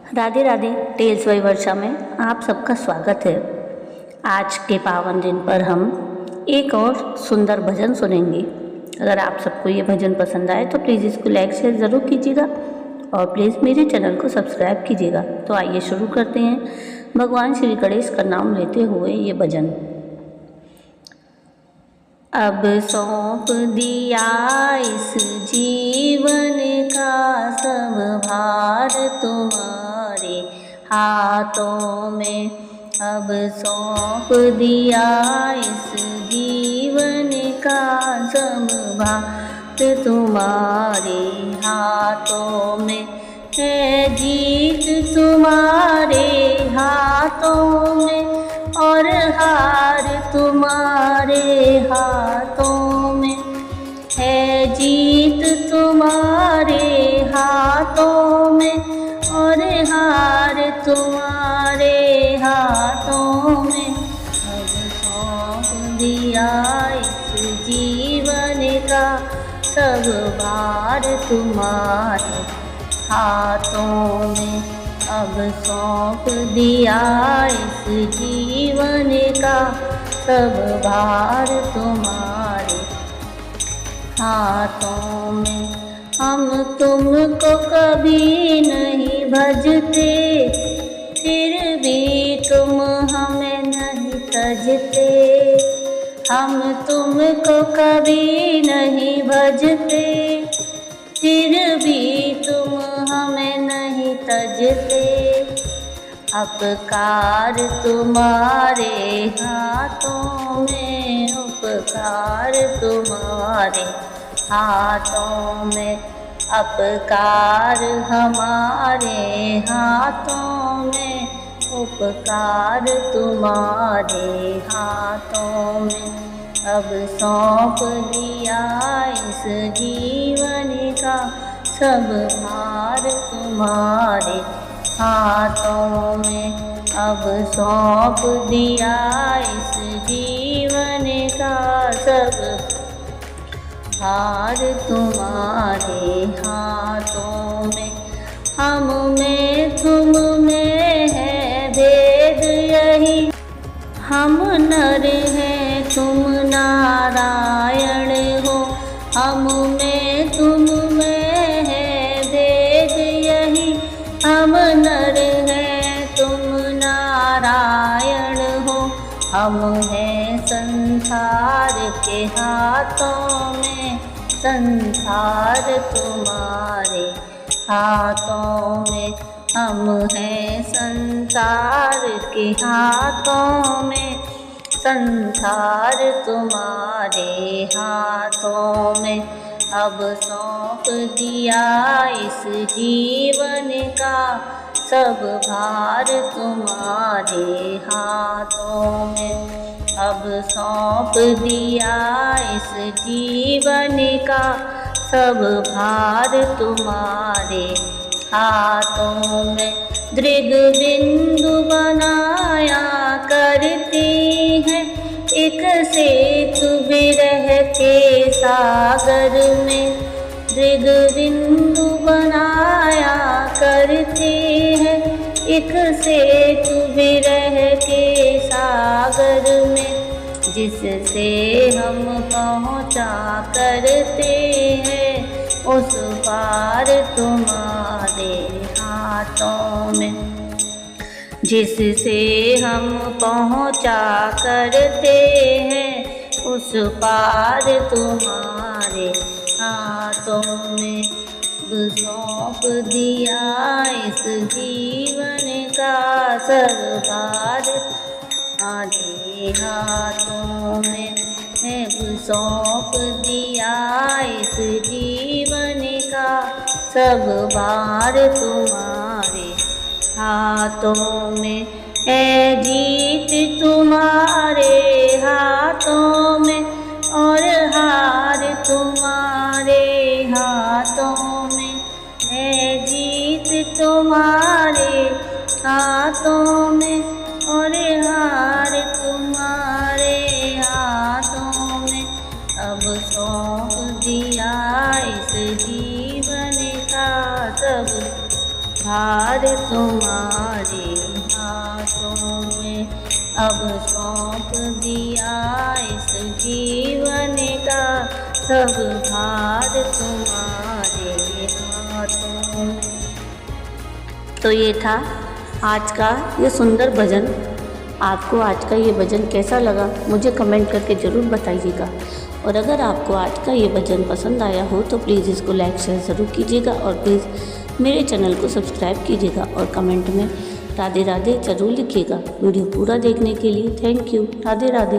Radhe Radhe. Tales by वर्षा में आप सबका स्वागत है। आज के पावन दिन पर हम एक और सुंदर भजन सुनेंगे। अगर आप सबको ये भजन पसंद आए तो प्लीज़ इसको लाइक शेयर ज़रूर कीजिएगा और प्लीज़ मेरे चैनल को सब्सक्राइब कीजिएगा। तो आइए शुरू करते हैं भगवान श्री गणेश का नाम लेते हुए ये भजन। अब सौंप दिया इस जीवन का सब भार तुम्हारे हाथों में। अब सौंप दिया इस जीवन का सब भार तुम्हारे हाथों में। है जीत तुम्हारे हाथों में और हार तुम्हारे हाथों में। है जीत तुम्हारे हाथों में और हार तुम्हारे हाथों में। अब सौंप दिया इस जीवन का सब भार तुम्हारे हाथों में। अब सौंप दिया इस जीवन का सब भार तुम्हारे हाथों में। हम तुमको कभी नहीं भजते, फिर भी तुम हमें नहीं तजते। हम तुमको कभी नहीं भजते, फिर भी तुम हमें नहीं तजते। उपकार तुम्हारे हाथों में, उपकार तुम्हारे हाथों में। उपकार हमारे हाथों में, उपकार तुम्हारे हाथों में। अब सौंप दिया इस जीवन का सब भार तुम्हारे हाथों में। अब सौंप दिया इस जीवन का सब भार तुम्हारे हाथों में। हम में तुम में है भेद यही, हम नर हैं तुम नारायण हो। हम में तुम में है भेद यही, हम नर हैं तुम नारायण हो। हम हैं संसार के हाथों में, संसार तुम्हारे हाथों में। हम हैं संसार के हाथों में, संसार तुम्हारे हाथों में। अब सौंप दिया इस जीवन का सब भार तुम्हारे हाथों में। अब सौंप दिया इस जीवन का सब भार तुम्हारे हाथों में। दृग बिंदु बनाया करती है एक सेतु विरह के सागर में। दृग बिंदु बनाया करती है एक सेतु विरह के सागर में। जिससे हम पहुँचा करते हैं उस पार तुम्हारे हाथों में। जिससे हम पहुँचा करते हैं उस पार तुम्हारे हाथों में। सौंप दिया इस जीवन का सब भार तुम्हारे हाथों में। सौंप दिया इस जीवन का सब भार तुम्हारे हाथों में। है जीत तुम्हारे हाथों में और हार तुम्हारे हाथों में। है जीत तुम्हारे हाथों में और हार तुम्हारे हाथों में। अब सौंप दिया इस जीवन का सब भार तुम्हारे हाथों में, अब सौंप दिया इस जीवन का सब भार तुम्हारे हाथों में। तो ये था आज का ये सुंदर भजन। आपको आज का ये भजन कैसा लगा मुझे कमेंट करके ज़रूर बताइएगा। और अगर आपको आज का ये भजन पसंद आया हो तो प्लीज़ इसको लाइक शेयर ज़रूर कीजिएगा और प्लीज़ मेरे चैनल को सब्सक्राइब कीजिएगा और कमेंट में राधे राधे ज़रूर लिखिएगा। वीडियो पूरा देखने के लिए थैंक यू। राधे राधे।